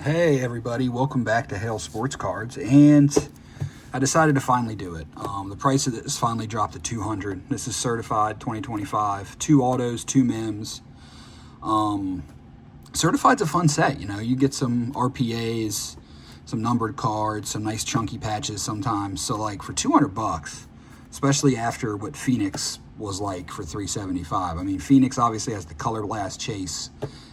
Hey everybody, welcome back to Hale Sports Cards, and I decided to finally do it. The price of this finally dropped to $200. This is certified 2025, 2 autos, 2 MIMs. Certified's a fun set, you get some RPAs, some numbered cards, some nice chunky patches sometimes. So like for $200, especially after what Phoenix was like for $375. I mean, Phoenix obviously has the color blast chase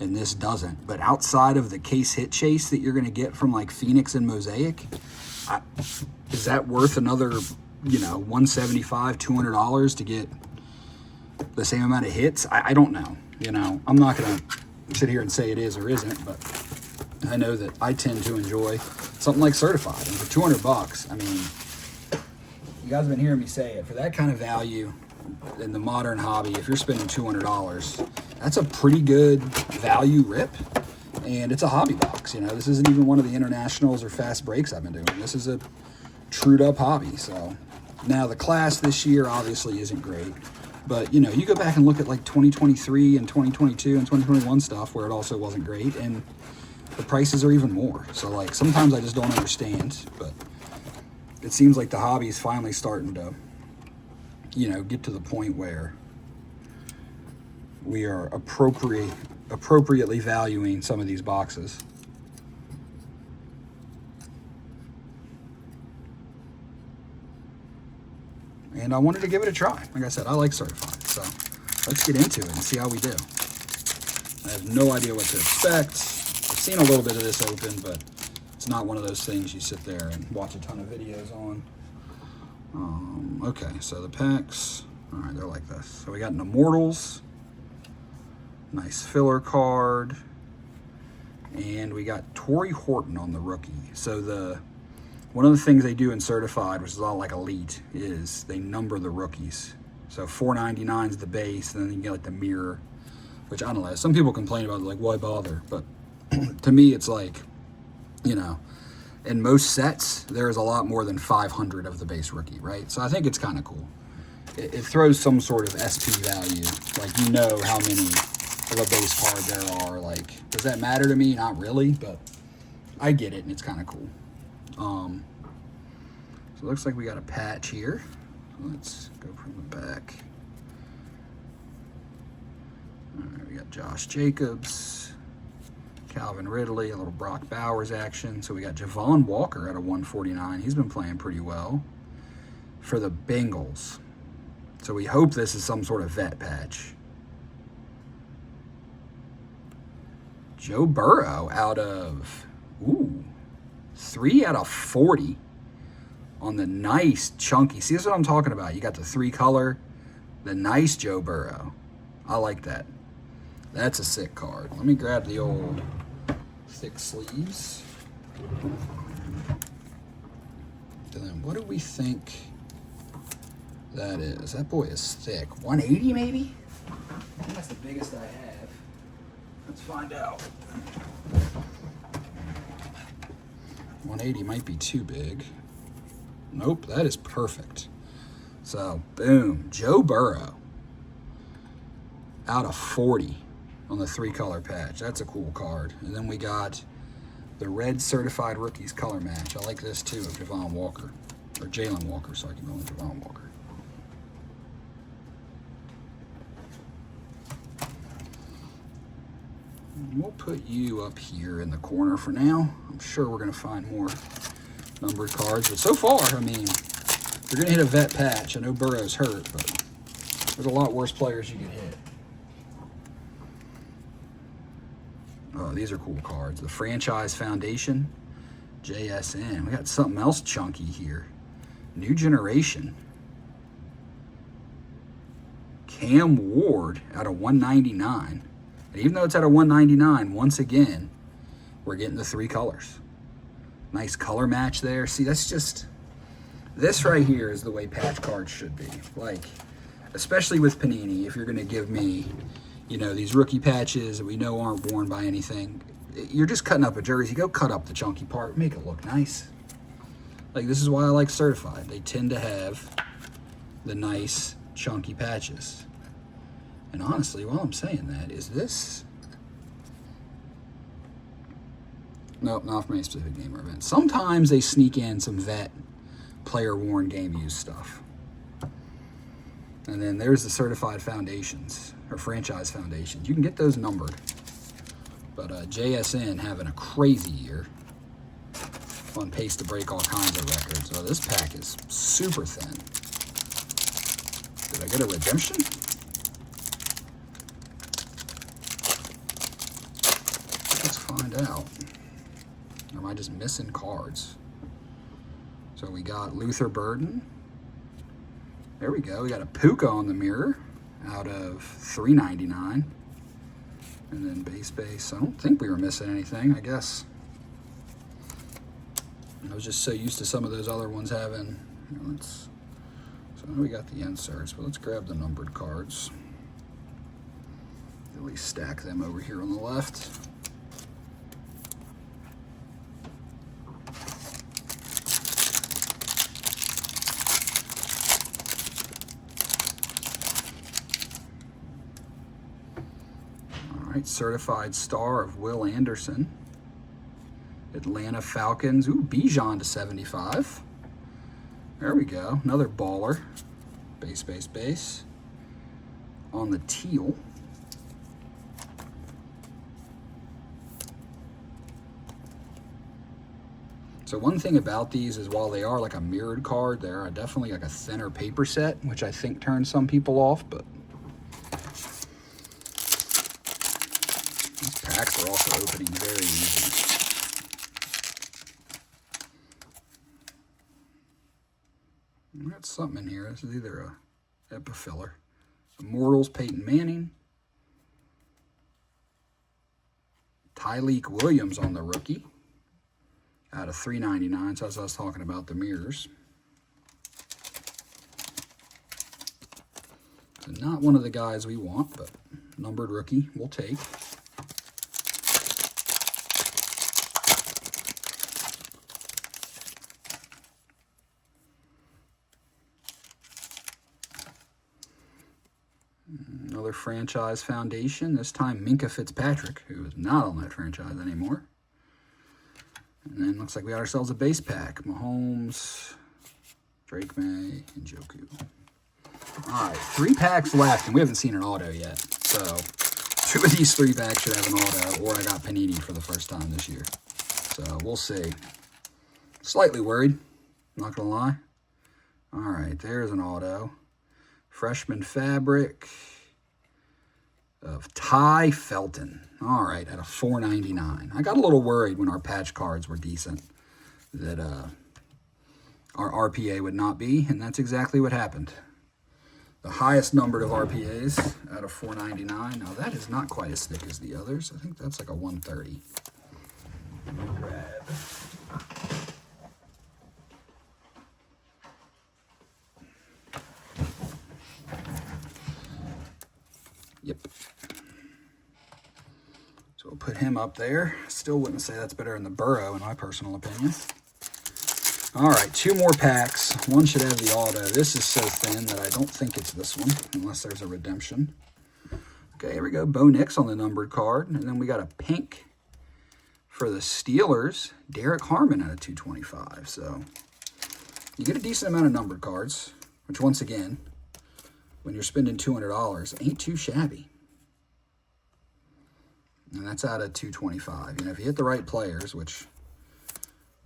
and this doesn't, but outside of the case hit chase that you're going to get from like Phoenix and Mosaic, is that worth another, $175, $200 to get the same amount of hits? I don't know. I'm not going to sit here and say it is or isn't, but I know that I tend to enjoy something like Certified. And for $200, I mean, you guys have been hearing me say it, for that kind of value in the modern hobby, if you're spending $200, that's a pretty good value rip. And it's a hobby box. This isn't even one of the internationals or fast breaks I've been doing. This is a trued up hobby. So now the class this year obviously isn't great, but you go back and look at like 2023 and 2022 and 2021 stuff where it also wasn't great, and the prices are even more. So like sometimes I just don't understand, but it seems like the hobby is finally starting to get to the point where we are appropriately valuing some of these boxes. And I wanted to give it a try. Like I said, I like Certified, so let's get into it and see how we do. I have no idea what to expect. I've seen a little bit of this open, but it's not one of those things you sit there and watch a ton of videos on. Okay, so the packs, all right, they're like this. So we got an Immortals, nice filler card, and we got Torrey Horton on the rookie. So one of the things they do in Certified, which is all like Elite, is they number the rookies. So 499 is the base, and then you get like the mirror, which I don't know. Some people complain about it, like, why bother? But to me, it's like, in most sets, there's a lot more than 500 of the base rookie, right? So I think it's kind of cool. It throws some sort of SP value, like how many of a base card there are. Like, does that matter to me? Not really, but I get it, and it's kind of cool. So it looks like we got a patch here. Let's go from the back. All right, we got Josh Jacobs, Calvin Ridley, a little Brock Bowers action. So we got Javon Walker at a 149. He's been playing pretty well for the Bengals. So we hope this is some sort of vet patch. Joe Burrow out of, 3 out of 40 on the nice chunky. See, this is what I'm talking about. You got the 3 color, the nice Joe Burrow. I like that. That's a sick card. Let me grab the old thick sleeves. And then what do we think that is? That boy is thick. 180 maybe? I think that's the biggest I have. Let's find out. 180 might be too big. Nope, that is perfect. So, boom, Joe Burrow out of 40 on the 3 color patch. That's a cool card. And then we got the red certified rookies color match. I like this too, of Javon Walker, or Jalen Walker. Sorry, I keep going with Javon Walker. We'll put you up here in the corner for now. I'm sure we're going to find more numbered cards. But so far, I mean, you're going to hit a vet patch. I know Burrow's hurt, but there's a lot worse players you could hit. Oh, these are cool cards. The Franchise Foundation, JSN. We got something else chunky here. New Generation. Cam Ward out of 199. And even though it's at a 199, once again, we're getting the 3 colors. Nice color match there. See, that's just, this right here is the way patch cards should be. Like, especially with Panini, if you're going to give me, these rookie patches that we know aren't worn by anything, you're just cutting up a jersey. Go cut up the chunky part, make it look nice. Like, this is why I like Certified. They tend to have the nice chunky patches. And honestly, while I'm saying that, is this Nope, not from any specific game or event. Sometimes they sneak in some vet, player-worn, game-used stuff. And then there's the certified foundations, or franchise foundations. You can get those numbered. But JSN having a crazy year. On pace to break all kinds of records. So this pack is super thin. Did I get a redemption? Let's find out. Or am I just missing cards? So we got Luther Burden. There we go. We got a Puka on the mirror out of $3.99. And then base. I don't think we were missing anything, I guess. I was just so used to some of those other ones having, so we got the inserts, but let's grab the numbered cards. At least stack them over here on the left. All right, certified star of Will Anderson. Atlanta Falcons. Ooh, Bijan to 75. There we go. Another baller. Base. On the teal. So one thing about these is while they are like a mirrored card, they're definitely like a thinner paper set, which I think turns some people off, but these packs are also opening very easy. That's something in here. This is either a epifiller. Immortals, Peyton Manning. Tyleik Williams on the rookie. Out of $3.99. So that's what I was talking about, the mirrors. So not one of the guys we want, but numbered rookie we'll take. Another franchise foundation, this time Minkah Fitzpatrick, who is not on that franchise anymore. And then looks like we got ourselves a base pack. Mahomes, Drake May, and Njoku. All right, 3 packs left, and we haven't seen an auto yet. So 2 of these 3 packs should have an auto, or I got Panini for the first time this year. So we'll see. Slightly worried, not gonna lie. All right, there's an auto. Freshman fabric of Ty Felton. All right, at a $4.99. I got a little worried when our patch cards were decent that our RPA would not be, and that's exactly what happened. The highest numbered of RPAs out of $4.99. Now that is not quite as thick as the others. I think that's like a 130. Grab. Yep. So we'll put him up there. Still wouldn't say that's better than the Burrow, in my personal opinion. All right, 2 more packs. One should have the auto. This is so thin that I don't think it's this one, unless there's a redemption. Okay, here we go. Bo Nix on the numbered card. And then we got a pink for the Steelers. Derek Harmon out of 225. So you get a decent amount of numbered cards, which once again, when you're spending $200, ain't too shabby. And that's out of 225. You know, if you hit the right players, which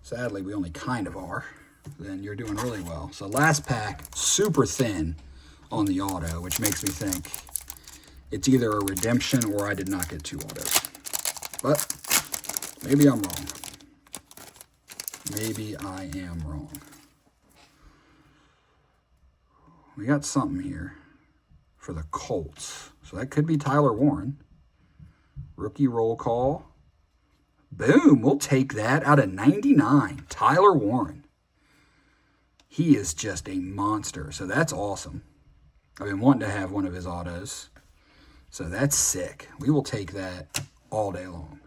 sadly we only kind of are, then you're doing really well. So last pack, super thin on the auto, which makes me think it's either a redemption or I did not get 2 autos. But maybe I'm wrong. Maybe I am wrong. We got something here for the Colts. So that could be Tyler Warren. Rookie roll call. Boom, we'll take that out of 99. Tyler Warren. He is just a monster. So that's awesome. I've been wanting to have one of his autos. So that's sick. We will take that all day long.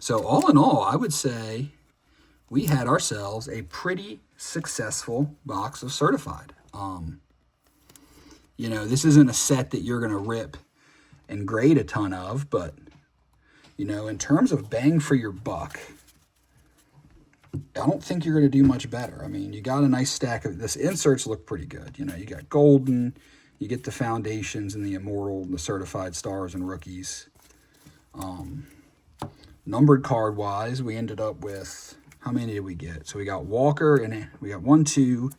So all in all, I would say we had ourselves a pretty successful box of certified. You know, this isn't a set that you're going to rip and grade a ton of, but You know, in terms of bang for your buck, I don't think you're going to do much better. I mean, you got a nice stack of this. Inserts look pretty good. You know, you got Golden, you get the Foundations and the Immortal, the Certified Stars and Rookies. Numbered card wise, we ended up with, how many did we get? So we got Walker, and we got 1, 2,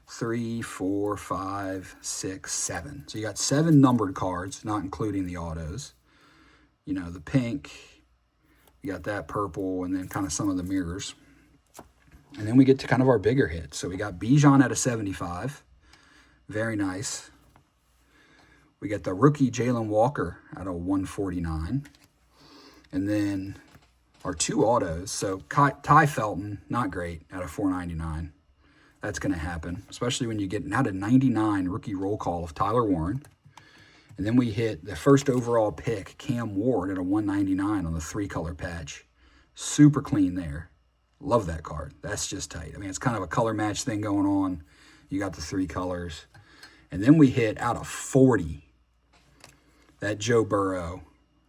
3, 4, 5, 6, 7. So you got 7 numbered cards, not including the autos. You know, the pink, you got that purple, and then kind of some of the mirrors. And then we get to kind of our bigger hits. So we got Bijan at a 75. Very nice. We got the rookie Jalen Walker at a 149. And then our 2 autos. So Ty Felton, not great, at a 499. That's going to happen, especially when you get out of 99 rookie roll call of Tyler Warren. And then we hit the first overall pick, Cam Ward, at a 199 on the 3-color patch. Super clean there. Love that card. That's just tight. I mean, it's kind of a color match thing going on. You got the 3 colors. And then we hit out of 40 that Joe Burrow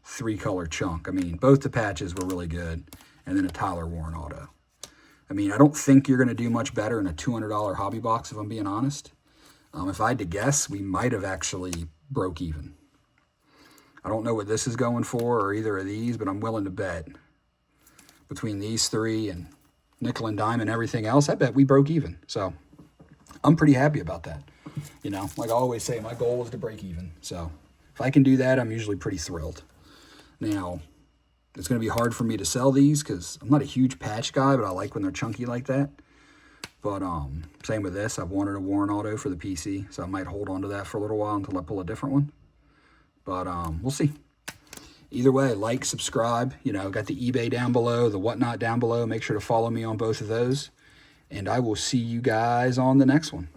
3-color chunk. I mean, both the patches were really good. And then a Tyler Warren auto. I mean, I don't think you're going to do much better in a $200 hobby box, if I'm being honest. If I had to guess, we might have actually broke even. I don't know what this is going for or either of these, but I'm willing to bet between these 3 and nickel and dime and everything else, I bet we broke even. So I'm pretty happy about that. You know, like I always say, my goal is to break even. So if I can do that, I'm usually pretty thrilled. Now, it's going to be hard for me to sell these because I'm not a huge patch guy, but I like when they're chunky like that. But same with this. I've wanted a Warren auto for the PC, so I might hold on to that for a little while until I pull a different one. But we'll see. Either way, like, subscribe. You know, got the eBay down below, the whatnot down below. Make sure to follow me on both of those. And I will see you guys on the next one.